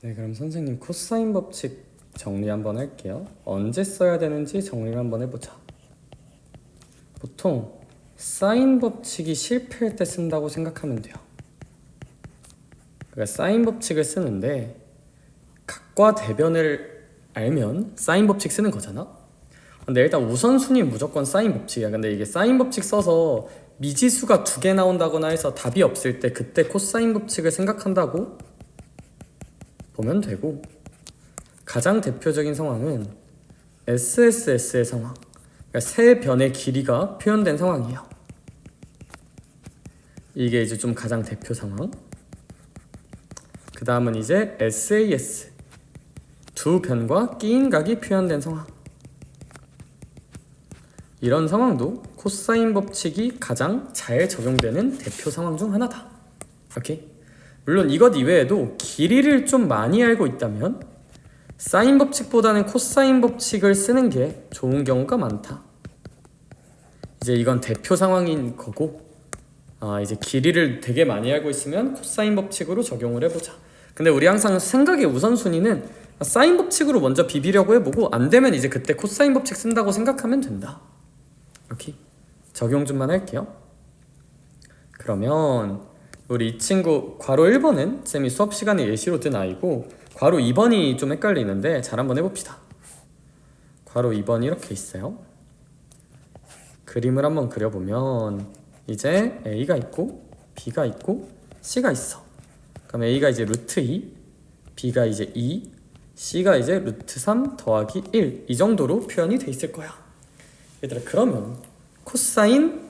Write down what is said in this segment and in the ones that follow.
네, 그럼 선생님 코사인 법칙 정리 한번 할게요. 언제 써야 되는지 정리를 한번 해보자. 보통 사인 법칙이 실패할 때 쓴다고 생각하면 돼요. 그러니까 사인 법칙을 쓰는데 각과 대변을 알면 사인 법칙 쓰는 거잖아. 근데 일단 우선순위 무조건 사인 법칙이야. 근데 이게 사인 법칙 써서 미지수가 2개 나온다거나 해서 답이 없을 때 그때 코사인 법칙을 생각한다고 보면 되고, 가장 대표적인 상황은 SSS의 상황, 그러니까 세 변의 길이가 표현된 상황이에요. 이게 이제 좀 가장 대표 상황. 그 다음은 이제 SAS, 두 변과 끼인 각이 표현된 상황. 이런 상황도 코사인 법칙이 가장 잘 적용되는 대표 상황 중 하나다. 오케이? 물론 이것 이외에도 길이를 좀 많이 알고 있다면 사인 법칙보다는 코사인 법칙을 쓰는 게 좋은 경우가 많다. 이제 이건 대표 상황인 거고, 이제 길이를 되게 많이 알고 있으면 코사인 법칙으로 적용을 해보자. 근데 우리 항상 생각의 우선순위는 사인 법칙으로 먼저 비비려고 해보고, 안 되면 이제 그때 코사인 법칙 쓴다고 생각하면 된다. 오케이? 적용 좀만 할게요. 그러면 우리 이 친구 괄호 1번은 쌤이 수업 시간에 예시로 든 아이고, 괄호 2번이 좀 헷갈리는데 잘 한번 해봅시다. 괄호 2번이 이렇게 있어요. 그림을 한번 그려보면 이제 A가 있고 B가 있고 C가 있어. 그럼 A가 이제 루트 2, B가 이제 2, C가 이제 루트 3 더하기 1, 이 정도로 표현이 돼 있을 거야. 얘들아, 그러면 코사인,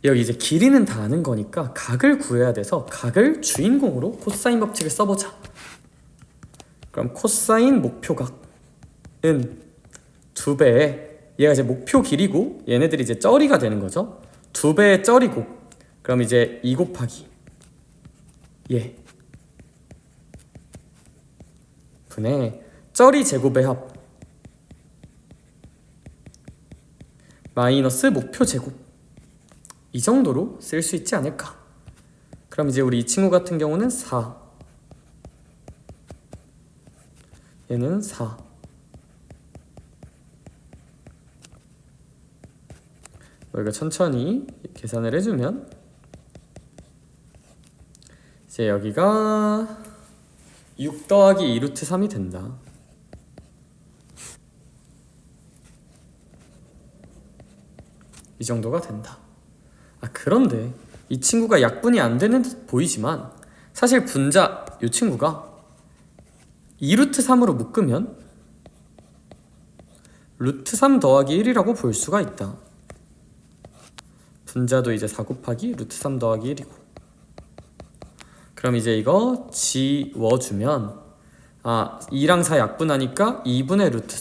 여기 이제 길이는 다 아는 거니까 각을 구해야 돼서 각을 주인공으로 코사인 법칙을 써보자. 그럼 코사인 목표각은 2배의, 얘가 이제 목표 길이고 얘네들이 이제 쩌리가 되는 거죠. 2배의 쩌리고, 그럼 이제 2 곱하기 얘 분의 쩌리 제곱의 합 마이너스 목표 제곱, 이 정도로 쓸 수 있지 않을까. 그럼 이제 우리 이 친구 같은 경우는 4, 얘는 4, 우리가 천천히 계산을 해주면 이제 여기가 6 더하기 2루트 3이 된다. 이 정도가 된다. 그런데 이 친구가 약분이 안 되는 듯 보이지만 사실 분자, 이 친구가 2루트 3으로 묶으면 루트 3 더하기 1이라고 볼 수가 있다. 분자도 이제 4 곱하기 루트 3 더하기 1이고, 그럼 이제 이거 지워주면 2랑 4 약분하니까 2분의 루트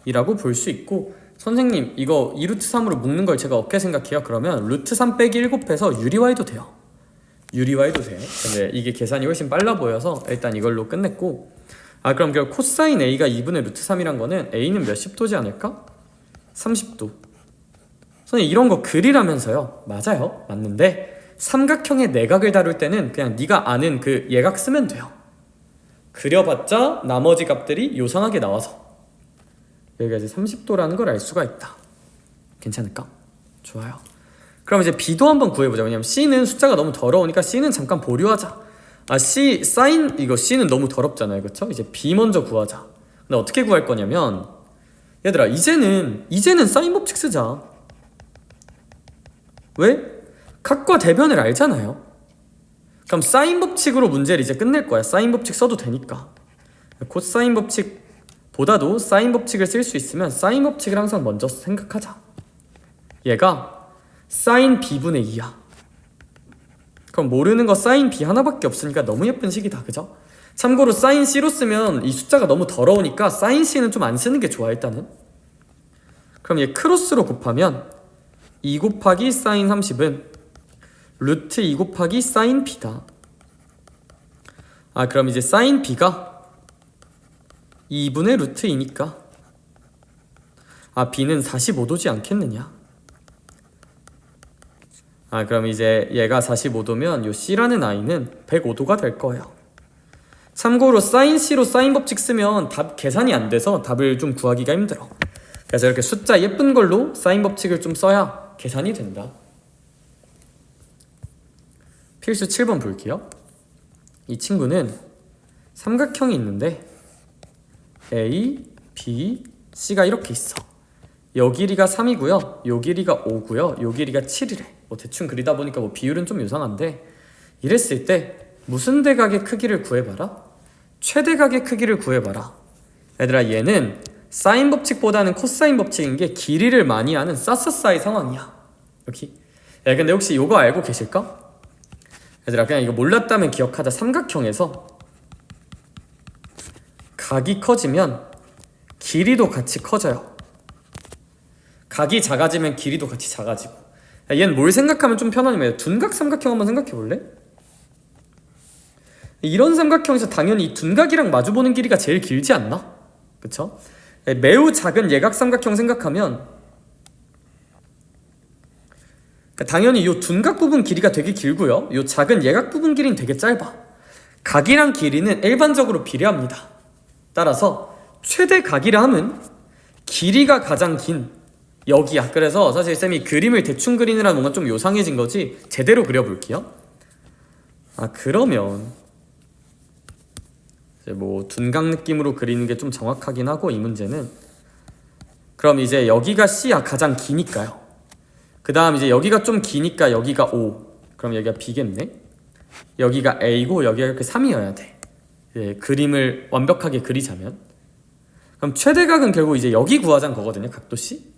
3이라고 볼 수 있고, 선생님 이거 2루트 3으로 묶는 걸 제가 어떻게 생각해요? 그러면 루트 3 빼기 1 곱해서 유리화해도 돼요. 유리화해도 돼. 근데 이게 계산이 훨씬 빨라 보여서 일단 이걸로 끝냈고, 그럼 코사인 A가 2분의 루트 3이란 거는 A는 몇십 도지 않을까? 30도. 선생님 이런 거 그리라면서요. 맞아요, 맞는데 삼각형의 내각을 다룰 때는 그냥 네가 아는 그 예각 쓰면 돼요. 그려봤자 나머지 값들이 요상하게 나와서 여기가 이제 30도라는 걸 알 수가 있다. 괜찮을까? 좋아요. 그럼 이제 B도 한번 구해보자. 왜냐면 C는 숫자가 너무 더러우니까 C는 잠깐 보류하자. C 사인, 이거 C는 너무 더럽잖아요, 그쵸? 이제 B 먼저 구하자. 근데 어떻게 구할 거냐면, 얘들아 이제는 사인 법칙 쓰자. 왜? 각과 대변을 알잖아요. 그럼 사인 법칙으로 문제를 이제 끝낼 거야. 사인 법칙 써도 되니까. 코사인 법칙 보다도 사인 법칙을 쓸 수 있으면 사인 법칙을 항상 먼저 생각하자. 얘가 사인 B분의 2야. 그럼 모르는 거 사인 B 하나밖에 없으니까 너무 예쁜 식이다, 그죠? 참고로 사인 C로 쓰면 이 숫자가 너무 더러우니까 사인 C는 좀 안 쓰는 게 좋아, 일단은. 그럼 얘 크로스로 곱하면 2 곱하기 사인 30은 루트 2 곱하기 사인 B다. 그럼 이제 사인 B가 2분의 루트 2니까 B는 45도지 않겠느냐. 그럼 이제 얘가 45도면 요 C라는 아이는 105도가 될 거예요. 참고로 사인 C로 사인 법칙 쓰면 답 계산이 안 돼서 답을 좀 구하기가 힘들어. 그래서 이렇게 숫자 예쁜 걸로 사인 법칙을 좀 써야 계산이 된다. 필수 7번 볼게요. 이 친구는 삼각형이 있는데 A, B, C가 이렇게 있어. 요 길이가 3이고요. 요 길이가 5고요. 요 길이가 7이래. 뭐 대충 그리다 보니까 뭐 비율은 좀 이상한데, 이랬을 때 무슨 대각의 크기를 구해봐라? 최대각의 크기를 구해봐라. 얘들아, 얘는 사인 법칙보다는 코사인 법칙인 게 길이를 많이 하는 싸싸싸의 상황이야. 이렇게. 야, 근데 혹시 이거 알고 계실까? 얘들아, 그냥 이거 몰랐다면 기억하자. 삼각형에서 각이 커지면 길이도 같이 커져요. 각이 작아지면 길이도 같이 작아지고. 야, 얘는 뭘 생각하면 좀 편하냐면 둔각 삼각형 한번 생각해 볼래? 이런 삼각형에서 당연히 이 둔각이랑 마주보는 길이가 제일 길지 않나? 그쵸? 매우 작은 예각 삼각형 생각하면 당연히 이 둔각 부분 길이가 되게 길고요, 이 작은 예각 부분 길이는 되게 짧아. 각이랑 길이는 일반적으로 비례합니다. 따라서 최대 각이라 함은 길이가 가장 긴 여기야. 그래서 사실 쌤이 그림을 대충 그리느라 뭔가 좀 요상해진 거지 제대로 그려볼게요. 그러면 이제 뭐 둔각 느낌으로 그리는 게 좀 정확하긴 하고, 이 문제는 그럼 이제 여기가 C야. 가장 기니까요. 그 다음 이제 여기가 좀 기니까 여기가 5, 그럼 여기가 B겠네. 여기가 A고 여기가 이렇게 3이어야 돼. 그림을 완벽하게 그리자면. 그럼 최대각은 결국 이제 여기 구하자는 거거든요. 각도 C.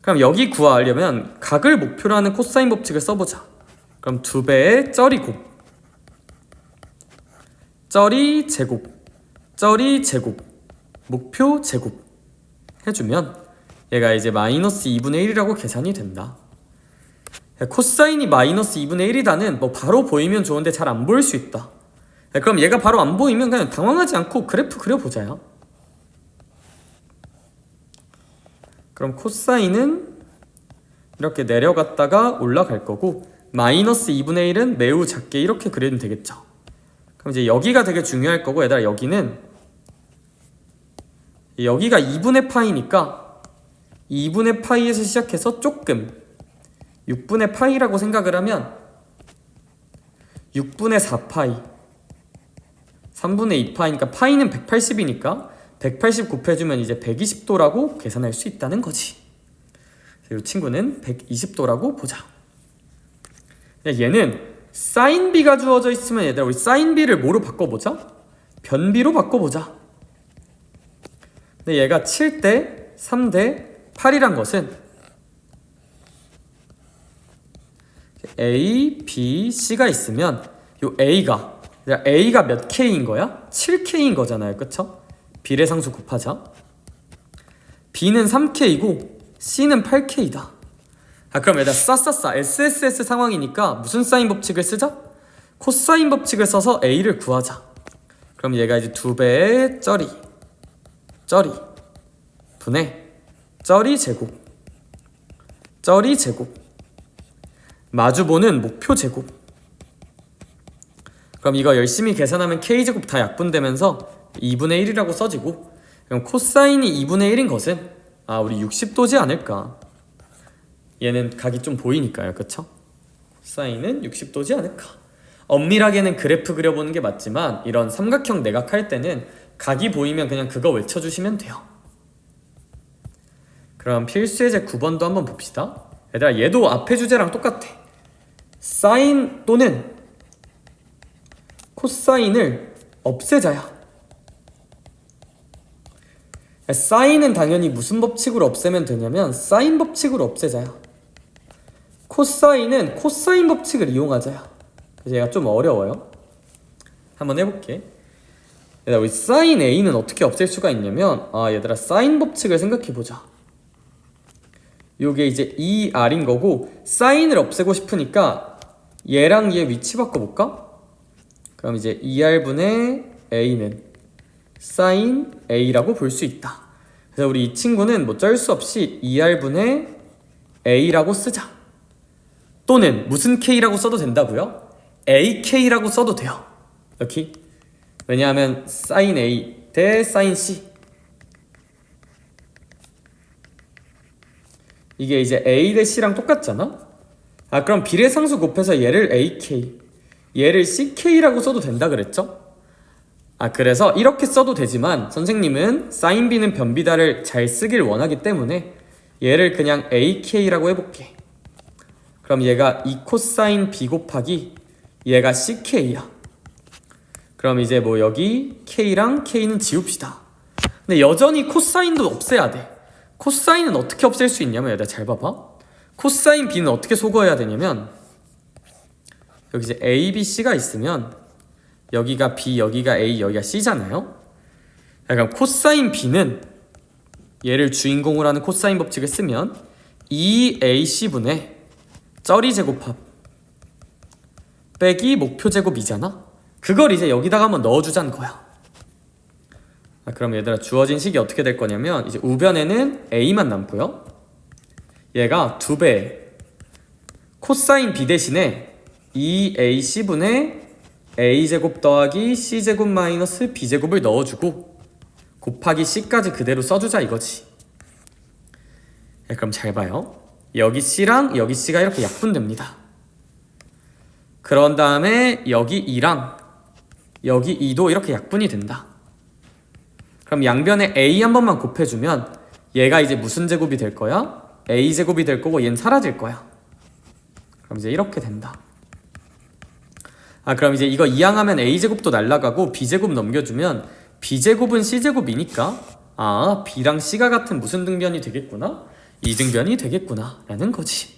그럼 여기 구하려면 각을 목표로 하는 코사인 법칙을 써보자. 그럼 2배의 쩌리 곱, 쩌리 제곱, 쩌리 제곱, 목표 제곱 해주면 얘가 이제 마이너스 2분의 1이라고 계산이 된다. 코사인이 마이너스 2분의 1이다는 뭐 바로 보이면 좋은데 잘 안 보일 수 있다. 그럼 얘가 바로 안 보이면 그냥 당황하지 않고 그래프 그려보자요. 그럼 코사인은 이렇게 내려갔다가 올라갈 거고, 마이너스 2분의 1은 매우 작게 이렇게 그리면 되겠죠. 그럼 이제 여기가 되게 중요할 거고, 얘들아 여기는 여기가 2분의 파이니까 2분의 파이에서 시작해서 조금 6분의 파이라고 생각을 하면 6분의 4파이 3분의 2파이니까 파이는 180이니까 180 곱해주면 이제 120도라고 계산할 수 있다는 거지. 이 친구는 120도라고 보자. 얘는 사인 B가 주어져 있으면 얘들아 우리 사인 B를 뭐로 바꿔보자? 변비로 바꿔보자. 근데 얘가 7대 3대 8이란 것은 A, B, C가 있으면 요 A가 몇 K인 거야? 7K인 거잖아요. 그쵸? 비례상수 곱하자. B는 3K이고 C는 8K다. 그럼 얘들아 싸싸싸 SSS 상황이니까 무슨 사인 법칙을 쓰자? 코사인 법칙을 써서 A를 구하자. 그럼 얘가 이제 2배의 쩌리 분의 쩌리 제곱 마주보는 목표 제곱. 그럼 이거 열심히 계산하면 K제곱 다 약분되면서 2분의 1이라고 써지고, 그럼 코사인이 2분의 1인 것은 우리 60도지 않을까. 얘는 각이 좀 보이니까요. 그쵸? 코사인은 60도지 않을까. 엄밀하게는 그래프 그려보는 게 맞지만 이런 삼각형 내각 할 때는 각이 보이면 그냥 그거 외쳐주시면 돼요. 그럼 필수예제 9번도 한번 봅시다. 얘들아 얘도 앞에 주제랑 똑같아. 사인 또는 코사인을 없애자야. 사인은 당연히 무슨 법칙으로 없애면 되냐면 사인 법칙으로 없애자야. 코사인은 코사인 법칙을 이용하자야. 그래서 얘가 좀 어려워요. 한번 해볼게. 얘들아 우리 사인 A는 어떻게 없앨 수가 있냐면 얘들아 사인 법칙을 생각해보자. 요게 이제 2R인 거고, 사인을 없애고 싶으니까 얘랑 얘 위치 바꿔볼까? 그럼 이제 2R분의 A는 사인 A라고 볼 수 있다. 그래서 우리 이 친구는 뭐 쩔 수 없이 2R분의 A라고 쓰자. 또는 무슨 K라고 써도 된다고요? AK라고 써도 돼요. 이렇게. 왜냐하면 사인 A 대 사인 C, 이게 이제 A 대 C랑 똑같잖아? 그럼 비례상수 곱해서 얘를 AK, 얘를 CK라고 써도 된다 그랬죠? 그래서 이렇게 써도 되지만 선생님은 사인 B는 변비다를 잘 쓰길 원하기 때문에 얘를 그냥 AK라고 해볼게. 그럼 얘가 2 코사인 B 곱하기 얘가 CK야. 그럼 이제 뭐 여기 K랑 K는 지웁시다. 근데 여전히 코사인도 없애야 돼. 코사인은 어떻게 없앨 수 있냐면, 얘들아 잘 봐봐. 코사인 B는 어떻게 소거해야 되냐면, 여기 이제 A, B, C가 있으면 여기가 B, 여기가 A, 여기가 C잖아요. 그럼 코사인 B는 얘를 주인공으로 하는 코사인 법칙을 쓰면 2AC분의 쩌리 제곱합 빼기 목표 제곱이잖아. 그걸 이제 여기다가 한번 넣어주자는 거야. 그럼 얘들아 주어진 식이 어떻게 될 거냐면, 이제 우변에는 A만 남고요. 얘가 2배 코사인 B 대신에 2AC분의 A제곱 더하기 C제곱 마이너스 B제곱을 넣어주고 곱하기 C까지 그대로 써주자 이거지. 그럼 잘 봐요. 여기 C랑 여기 C가 이렇게 약분됩니다. 그런 다음에 여기 2랑 여기 2도 이렇게 약분이 된다. 그럼 양변에 A 한 번만 곱해주면 얘가 이제 무슨 제곱이 될 거야? A제곱이 될 거고 얘는 사라질 거야. 그럼 이제 이렇게 된다. 그럼 이제 이거 이항하면 A제곱도 날라가고 B제곱 넘겨주면 B제곱은 C제곱이니까 B랑 C가 같은 무슨 등변이 되겠구나? 이등변이 되겠구나 라는 거지.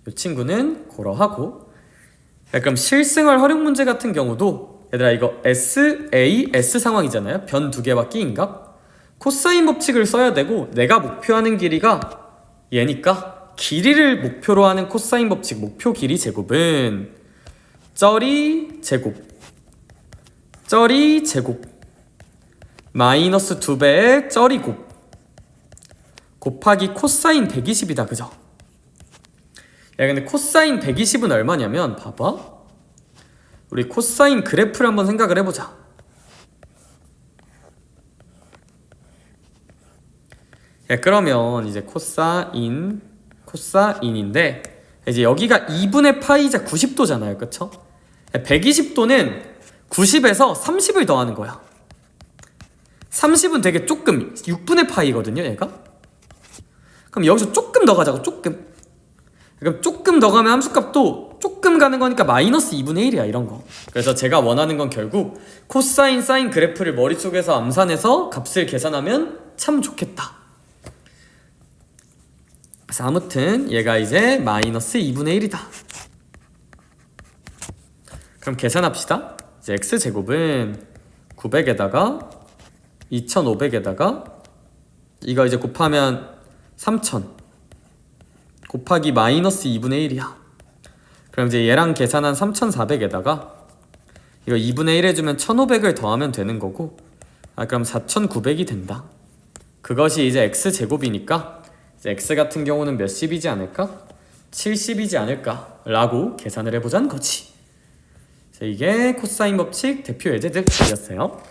이 친구는 고러하고, 그럼 실생활 활용 문제 같은 경우도 얘들아 이거 S, A, S 상황이잖아요. 변 두 개와 끼인각. 코사인 법칙을 써야 되고, 내가 목표하는 길이가 얘니까 길이를 목표로 하는 코사인 법칙 목표 길이 제곱은 쩌리 제곱 마이너스 2배의 쩌리 곱 곱하기 코사인 120이다. 그죠? 야 근데 코사인 120은 얼마냐면, 봐봐, 우리 코사인 그래프를 한번 생각을 해보자. 그러면 이제 코사인인데 이제 여기가 2분의 파이자 90도잖아요. 그쵸? 120도는 90에서 30을 더하는 거야. 30은 되게 조금 6분의 파이거든요 얘가. 그럼 여기서 조금 더 가자고. 그럼 조금 더 가면 함수값도 조금 가는 거니까 마이너스 2분의 1이야 이런 거. 그래서 제가 원하는 건 결국 코사인 사인 그래프를 머릿속에서 암산해서 값을 계산하면 참 좋겠다. 그래서 아무튼 얘가 이제 마이너스 2분의 1이다. 그럼 계산합시다. 이제 x제곱은 900에다가 2500에다가 이거 이제 곱하면 3000 곱하기 마이너스 2분의 1이야. 그럼 이제 얘랑 계산한 3400에다가 이거 2분의 1 해주면 1500을 더하면 되는 거고, 그럼 4900이 된다. 그것이 이제 x제곱이니까 이제 x 같은 경우는 몇십이지 않을까? 70이지 않을까? 라고 계산을 해보자는 거지. 이게 코사인 법칙 대표 예제들이었어요.